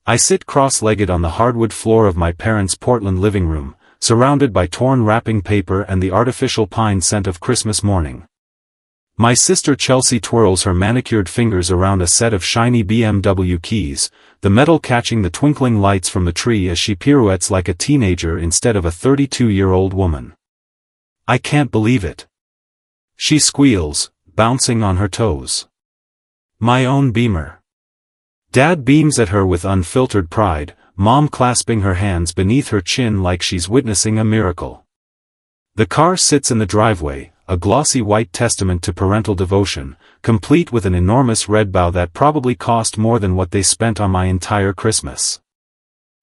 I sit cross-legged on the hardwood floor of my parents' Portland living room, surrounded by torn wrapping paper and the artificial pine scent of Christmas morning. My sister Chelsea twirls her manicured fingers around a set of shiny BMW keys, the metal catching the twinkling lights from the tree as she pirouettes like a teenager instead of a 32-year-old woman. I can't believe it. She squeals, bouncing on her toes. My own Beamer. Dad beams at her with unfiltered pride, Mom clasping her hands beneath her chin like she's witnessing a miracle. The car sits in the driveway, a glossy white testament to parental devotion, complete with an enormous red bow that probably cost more than what they spent on my entire Christmas.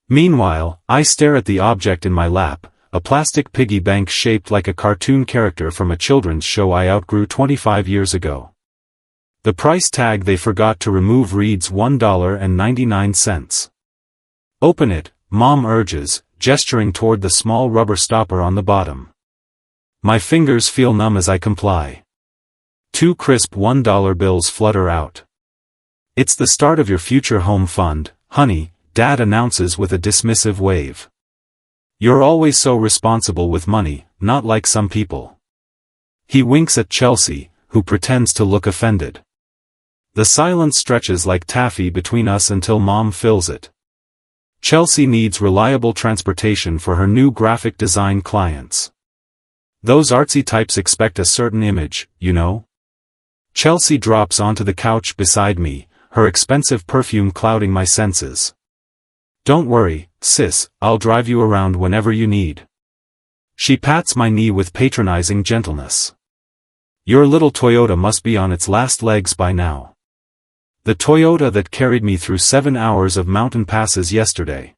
Meanwhile, I stare at the object in my lap, a plastic piggy bank shaped like a cartoon character from a children's show I outgrew 25 years ago. The price tag they forgot to remove reads $1.99. Open it, Mom urges, gesturing toward the small rubber stopper on the bottom. My fingers feel numb as I comply. 2 crisp $1 bills flutter out. It's the start of your future home fund, honey, Dad announces with a dismissive wave. You're always so responsible with money, not like some people. He winks at Chelsea, who pretends to look offended. The silence stretches like taffy between us until Mom fills it. Chelsea needs reliable transportation for her new graphic design clients. Those artsy types expect a certain image, you know? Chelsea drops onto the couch beside me, her expensive perfume clouding my senses. Don't worry, sis, I'll drive you around whenever you need. She pats my knee with patronizing gentleness. Your little Toyota must be on its last legs by now. The Toyota that carried me through 7 hours of mountain passes yesterday.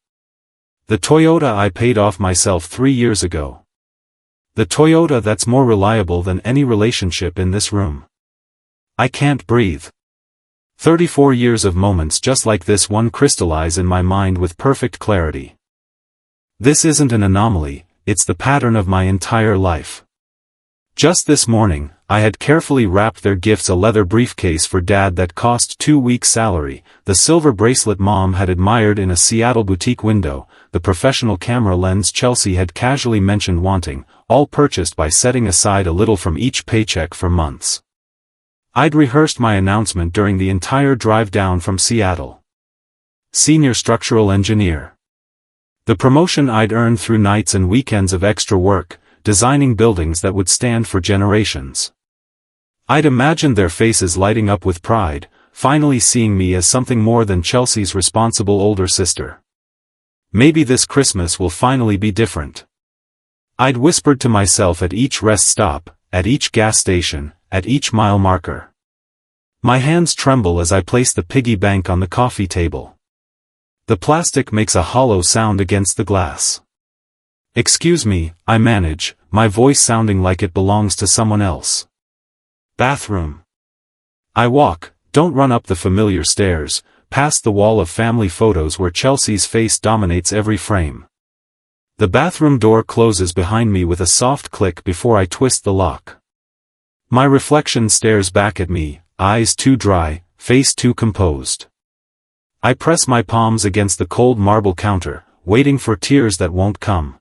The Toyota I paid off myself 3 years ago. The Toyota that's more reliable than any relationship in this room. I can't breathe. 34 years of moments just like this one crystallize in my mind with perfect clarity. This isn't an anomaly, it's the pattern of my entire life. Just this morning, I had carefully wrapped their gifts a leather briefcase for Dad that cost 2 weeks' salary, the silver bracelet Mom had admired in a Seattle boutique window, the professional camera lens Chelsea had casually mentioned wanting, all purchased by setting aside a little from each paycheck for months. I'd rehearsed my announcement during the entire drive down from Seattle. Senior structural engineer. The promotion I'd earned through nights and weekends of extra work, designing buildings that would stand for generations. I'd imagined their faces lighting up with pride, finally seeing me as something more than Chelsea's responsible older sister. Maybe this Christmas will finally be different. I'd whispered to myself at each rest stop, at each gas station, at each mile marker. My hands tremble as I place the piggy bank on the coffee table. The plastic makes a hollow sound against the glass. Excuse me, I manage, my voice sounding like it belongs to someone else. Bathroom. I walk, don't run up the familiar stairs, past the wall of family photos where Chelsea's face dominates every frame. The bathroom door closes behind me with a soft click before I twist the lock. My reflection stares back at me, eyes too dry, face too composed. I press my palms against the cold marble counter, waiting for tears that won't come.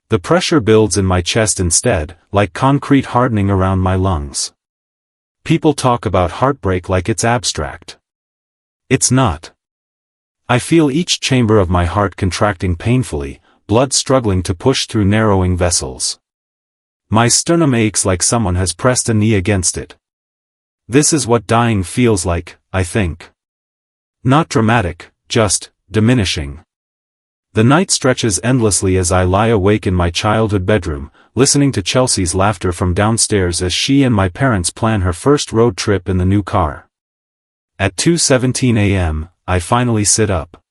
The pressure builds in my chest instead, like concrete hardening around my lungs. People talk about heartbreak like it's abstract. It's not. I feel each chamber of my heart contracting painfully, blood struggling to push through narrowing vessels. My sternum aches like someone has pressed a knee against it. This is what dying feels like, I think. Not dramatic, just diminishing. The night stretches endlessly as I lie awake in my childhood bedroom, listening to Chelsea's laughter from downstairs as she and my parents plan her first road trip in the new car. At 2:17 a.m., I finally sit up.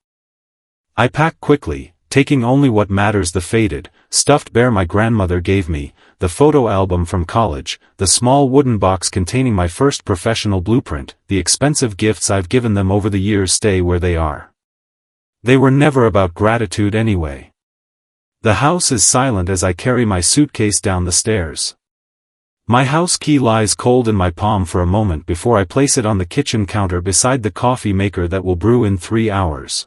I pack quickly, taking only what matters: the faded, stuffed bear my grandmother gave me, the photo album from college, the small wooden box containing my first professional blueprint, the expensive gifts I've given them over the years stay where they are. They were never about gratitude anyway. The house is silent as I carry my suitcase down the stairs. My house key lies cold in my palm for a moment before I place it on the kitchen counter beside the coffee maker that will brew in 3 hours.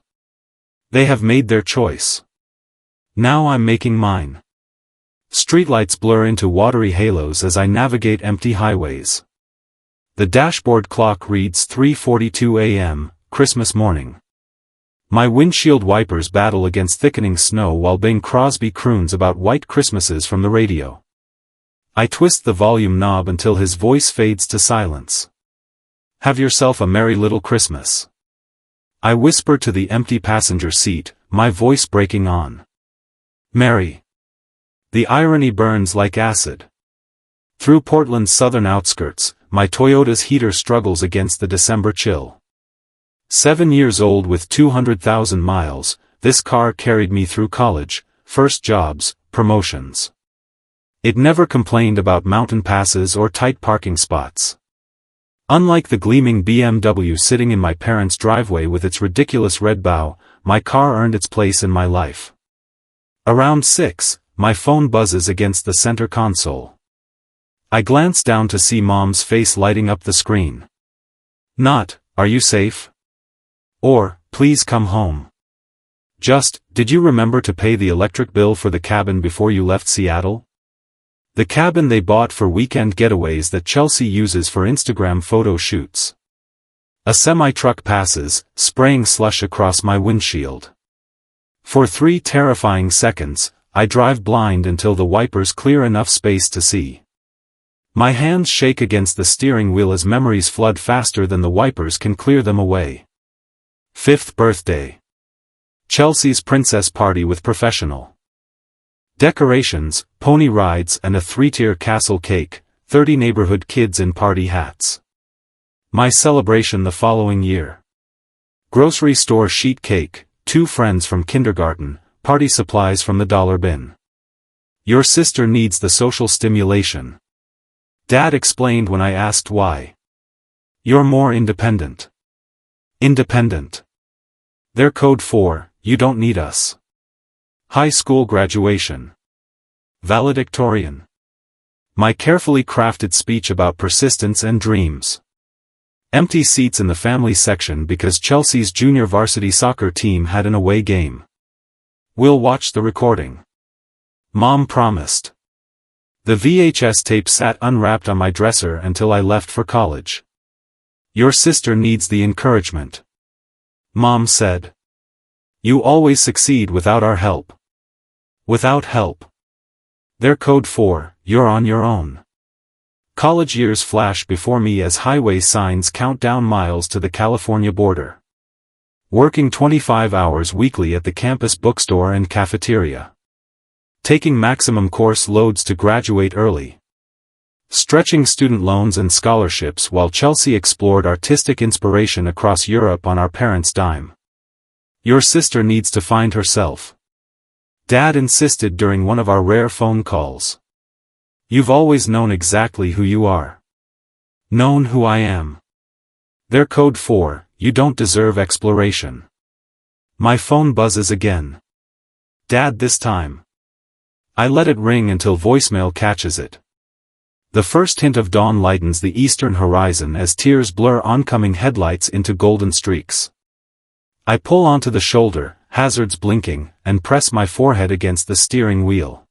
They have made their choice. Now I'm making mine. Streetlights blur into watery halos as I navigate empty highways. The dashboard clock reads 3:42 a.m., Christmas morning. My windshield wipers battle against thickening snow while Bing Crosby croons about white Christmases from the radio. I twist the volume knob until his voice fades to silence. Have yourself a merry little Christmas. I whisper to the empty passenger seat, my voice breaking on. Merry. The irony burns like acid. Through Portland's southern outskirts, my Toyota's heater struggles against the December chill. 7 years old with 200,000 miles, this car carried me through college, first jobs, promotions. It never complained about mountain passes or tight parking spots. Unlike the gleaming BMW sitting in my parents' driveway with its ridiculous red bow, my car earned its place in my life. Around 6, my phone buzzes against the center console. I glance down to see Mom's face lighting up the screen. Not, "Are you safe?" Or, "Please come home." Just, "Did you remember to pay the electric bill for the cabin before you left Seattle?" The cabin they bought for weekend getaways that Chelsea uses for Instagram photo shoots. A semi-truck passes, spraying slush across my windshield. For 3 terrifying seconds, I drive blind until the wipers clear enough space to see. My hands shake against the steering wheel as memories flood faster than the wipers can clear them away. 5th birthday. Chelsea's princess party with professional decorations, pony rides and a 3-tier castle cake, 30 neighborhood kids in party hats. My celebration the following year. Grocery store sheet cake, 2 friends from kindergarten, party supplies from the dollar bin. Your sister needs the social stimulation. Dad explained when I asked why. You're more independent. Independent. They're code for, you don't need us. High school graduation. Valedictorian. My carefully crafted speech about persistence and dreams. Empty seats in the family section because Chelsea's junior varsity soccer team had an away game. We'll watch the recording. Mom promised. The VHS tape sat unwrapped on my dresser until I left for college. Your sister needs the encouragement. Mom said. You always succeed without our help. Without help. They're code for, you're on your own. College years flash before me as highway signs count down miles to the California border. Working 25 hours weekly at the campus bookstore and cafeteria. Taking maximum course loads to graduate early. Stretching student loans and scholarships while Chelsea explored artistic inspiration across Europe on our parents' dime. Your sister needs to find herself. Dad insisted during one of our rare phone calls. You've always known exactly who you are. Known who I am. They're code for, you don't deserve exploration. My phone buzzes again. Dad this time. I let it ring until voicemail catches it. The first hint of dawn lightens the eastern horizon as tears blur oncoming headlights into golden streaks. I pull onto the shoulder, hazards blinking, and press my forehead against the steering wheel.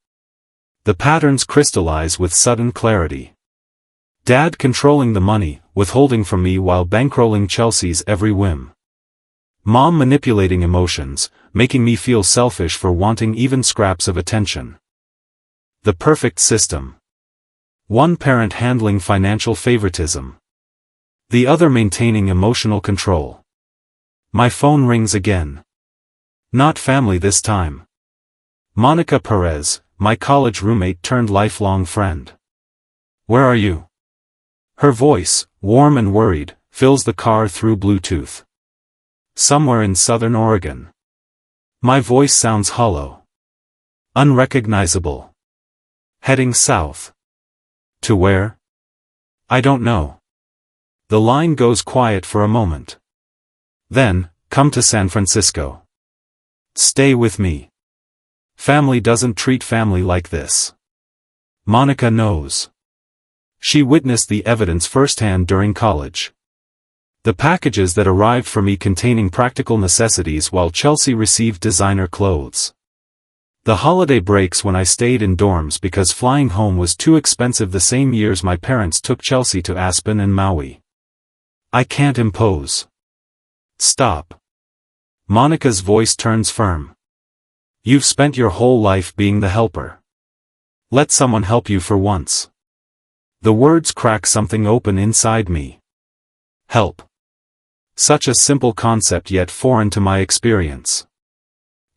The patterns crystallize with sudden clarity. Dad controlling the money, withholding from me while bankrolling Chelsea's every whim. Mom manipulating emotions, making me feel selfish for wanting even scraps of attention. The perfect system. One parent handling financial favoritism. The other maintaining emotional control. My phone rings again. Not family this time. Monica Perez, my college roommate turned lifelong friend. Where are you? Her voice, warm and worried, fills the car through Bluetooth. Somewhere in southern Oregon. My voice sounds hollow. Unrecognizable. Heading south. To where? I don't know. The line goes quiet for a moment. Then, come to San Francisco. Stay with me. Family doesn't treat family like this. Monica knows. She witnessed the evidence firsthand during college. The packages that arrived for me containing practical necessities while Chelsea received designer clothes. The holiday breaks when I stayed in dorms because flying home was too expensive the same years my parents took Chelsea to Aspen and Maui. I can't impose. Stop. Monica's voice turns firm. You've spent your whole life being the helper. Let someone help you for once. The words crack something open inside me. Help. Such a simple concept yet foreign to my experience.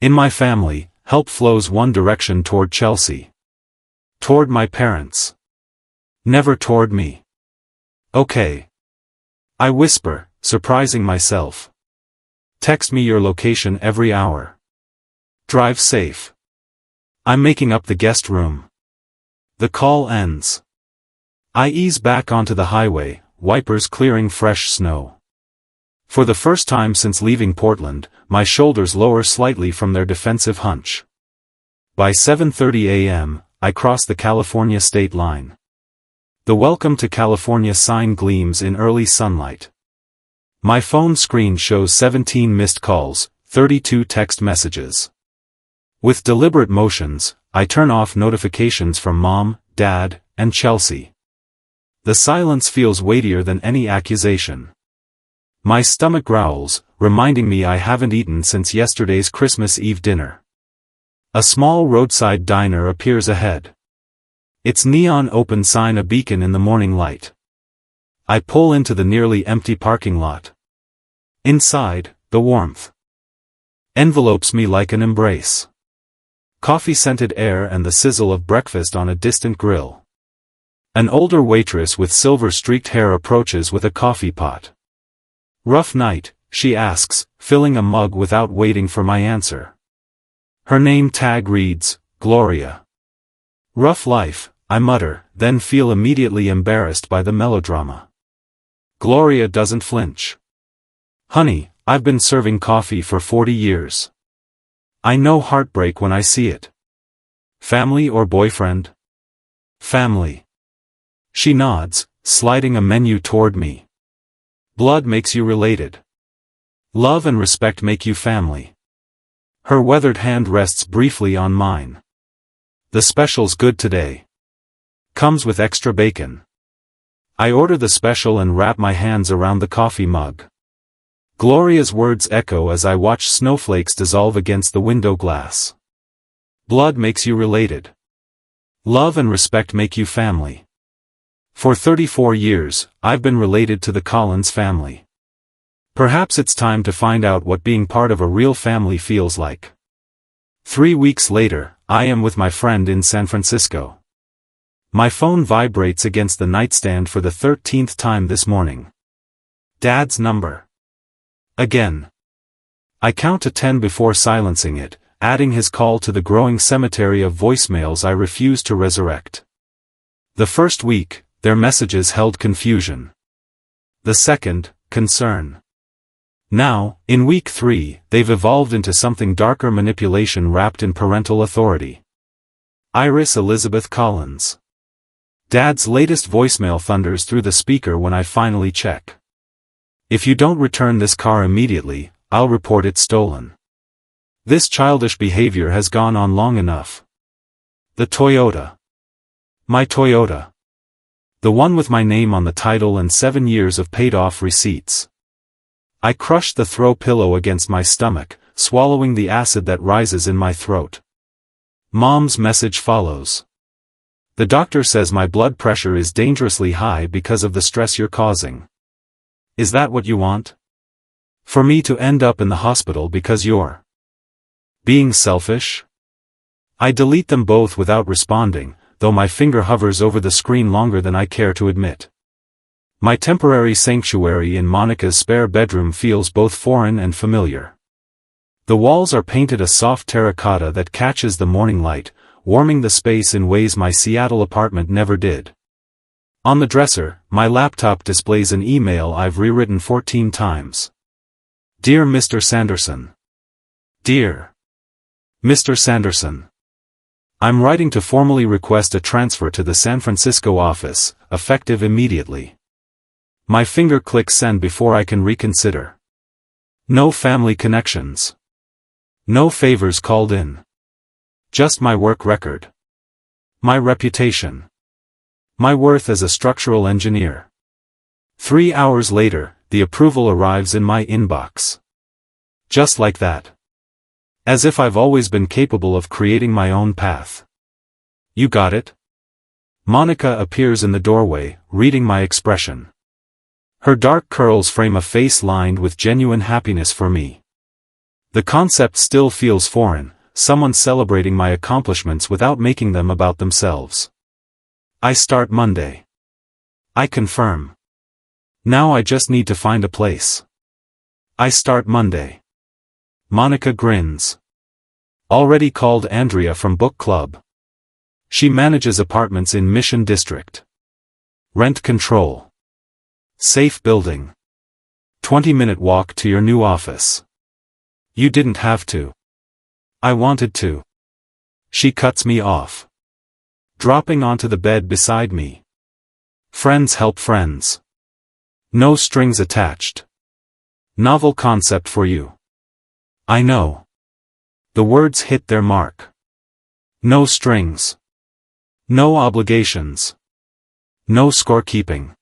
In my family, help flows one direction toward Chelsea. Toward my parents. Never toward me. Okay. I whisper, surprising myself. Text me your location every hour. Drive safe. I'm making up the guest room. The call ends. I ease back onto the highway, wipers clearing fresh snow. For the first time since leaving Portland, my shoulders lower slightly from their defensive hunch. By 7:30 a.m., I cross the California state line. The Welcome to California sign gleams in early sunlight. My phone screen shows 17 missed calls, 32 text messages. With deliberate motions, I turn off notifications from Mom, Dad, and Chelsea. The silence feels weightier than any accusation. My stomach growls, reminding me I haven't eaten since yesterday's Christmas Eve dinner. A small roadside diner appears ahead. Its neon open sign a beacon in the morning light. I pull into the nearly empty parking lot. Inside, the warmth envelopes me like an embrace. Coffee-scented air and the sizzle of breakfast on a distant grill. An older waitress with silver-streaked hair approaches with a coffee pot. Rough night, she asks, filling a mug without waiting for my answer. Her name tag reads, Gloria. Rough life, I mutter, then feel immediately embarrassed by the melodrama. Gloria doesn't flinch. Honey, I've been serving coffee for 40 years. I know heartbreak when I see it. Family or boyfriend? Family. She nods, sliding a menu toward me. Blood makes you related. Love and respect make you family. Her weathered hand rests briefly on mine. The special's good today. Comes with extra bacon. I order the special and wrap my hands around the coffee mug. Gloria's words echo as I watch snowflakes dissolve against the window glass. Blood makes you related. Love and respect make you family. For 34 years, I've been related to the Collins family. Perhaps it's time to find out what being part of a real family feels like. 3 weeks later, I am with my friend in San Francisco. My phone vibrates against the nightstand for the 13th time this morning. Dad's number. Again. I count to 10 before silencing it, adding his call to the growing cemetery of voicemails I refuse to resurrect. The first week, their messages held confusion. The second, concern. Now, in week 3, they've evolved into something darker: manipulation wrapped in parental authority. Iris Elizabeth Collins. Dad's latest voicemail thunders through the speaker when I finally check. If you don't return this car immediately, I'll report it stolen. This childish behavior has gone on long enough. The Toyota. My Toyota. The one with my name on the title and 7 years of paid-off receipts. I crush the throw pillow against my stomach, swallowing the acid that rises in my throat. Mom's message follows. The doctor says my blood pressure is dangerously high because of the stress you're causing. Is that what you want? For me to end up in the hospital because you're being selfish? I delete them both without responding, though my finger hovers over the screen longer than I care to admit. My temporary sanctuary in Monica's spare bedroom feels both foreign and familiar. The walls are painted a soft terracotta that catches the morning light, warming the space in ways my Seattle apartment never did. On the dresser, my laptop displays an email I've rewritten 14 times. Dear Mr. Sanderson. Dear Mr. Sanderson. I'm writing to formally request a transfer to the San Francisco office, effective immediately. My finger clicks send before I can reconsider. No family connections. No favors called in. Just my work record. My reputation. My worth as a structural engineer. 3 hours later, the approval arrives in my inbox. Just like that. As if I've always been capable of creating my own path. You got it? Monica appears in the doorway, reading my expression. Her dark curls frame a face lined with genuine happiness for me. The concept still feels foreign, someone celebrating my accomplishments without making them about themselves. I start Monday. I confirm. Now I just need to find a place. I start Monday. Monica grins. Already called Andrea from book club. She manages apartments in Mission District. Rent control. Safe building. 20-minute walk to your new office. You didn't have to. I wanted to. She cuts me off. Dropping onto the bed beside me. Friends help friends. No strings attached. Novel concept for you. I know. The words hit their mark. No strings. No obligations. No scorekeeping.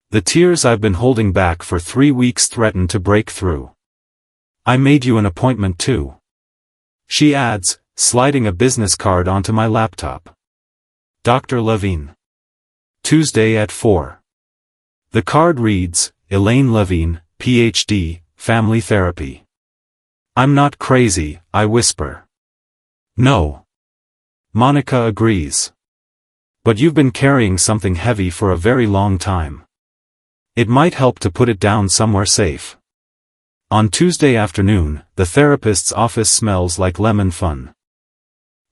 The tears I've been holding back for 3 weeks threaten to break through. I made you an appointment too. She adds, sliding a business card onto my laptop. Dr. Levine. Tuesday at 4. The card reads, Elaine Levine, Ph.D., Family Therapy. I'm not crazy, I whisper. No. Monica agrees. But you've been carrying something heavy for a very long time. It might help to put it down somewhere safe. On Tuesday afternoon, the therapist's office smells like lemon fun.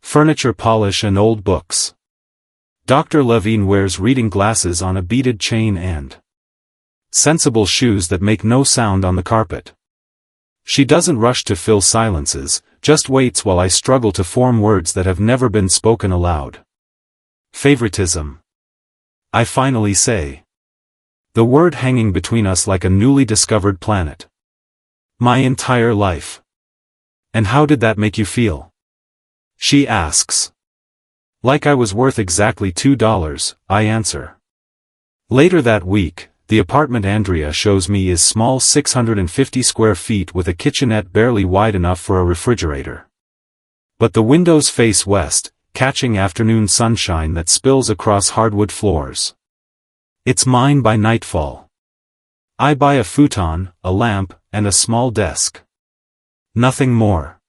Furniture polish and old books. Dr. Levine wears reading glasses on a beaded chain and sensible shoes that make no sound on the carpet. She doesn't rush to fill silences, just waits while I struggle to form words that have never been spoken aloud. Favoritism. I finally say. The word hanging between us like a newly discovered planet. My entire life. And how did that make you feel? She asks. Like I was worth exactly $2, I answer. Later that week, the apartment Andrea shows me is small 650 square feet with a kitchenette barely wide enough for a refrigerator. But the windows face west, catching afternoon sunshine that spills across hardwood floors. It's mine by nightfall. I buy a futon, a lamp, and a small desk. Nothing more.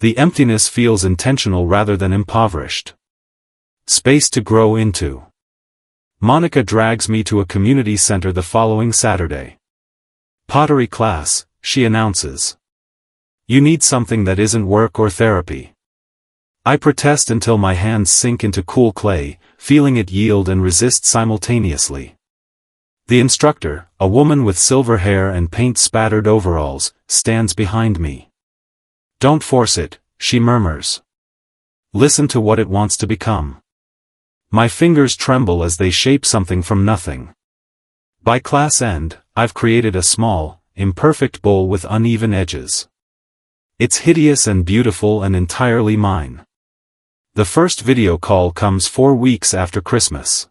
The emptiness feels intentional rather than impoverished. Space to grow into. Monica drags me to a community center the following Saturday. Pottery class, she announces. You need something that isn't work or therapy. I protest until my hands sink into cool clay, feeling it yield and resist simultaneously. The instructor, a woman with silver hair and paint-spattered overalls, stands behind me. Don't force it, she murmurs. Listen to what it wants to become. My fingers tremble as they shape something from nothing. By class end, I've created a small, imperfect bowl with uneven edges. It's hideous and beautiful and entirely mine. The first video call comes 4 weeks after Christmas.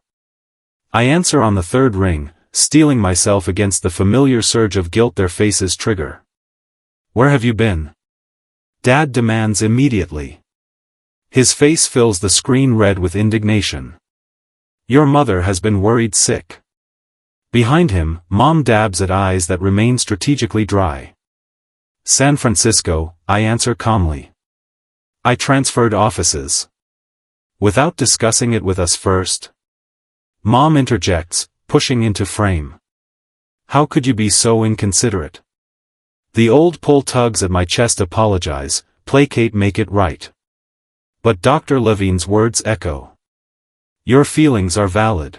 I answer on the third ring, steeling myself against the familiar surge of guilt their faces trigger. Where have you been? Dad demands immediately. His face fills the screen red with indignation. Your mother has been worried sick. Behind him, Mom dabs at eyes that remain strategically dry. San Francisco, I answer calmly. I transferred offices. Without discussing it with us first? Mom interjects, pushing into frame. How could you be so inconsiderate? The old pull tugs at my chest apologize, placate make it right. But Dr. Levine's words echo. Your feelings are valid.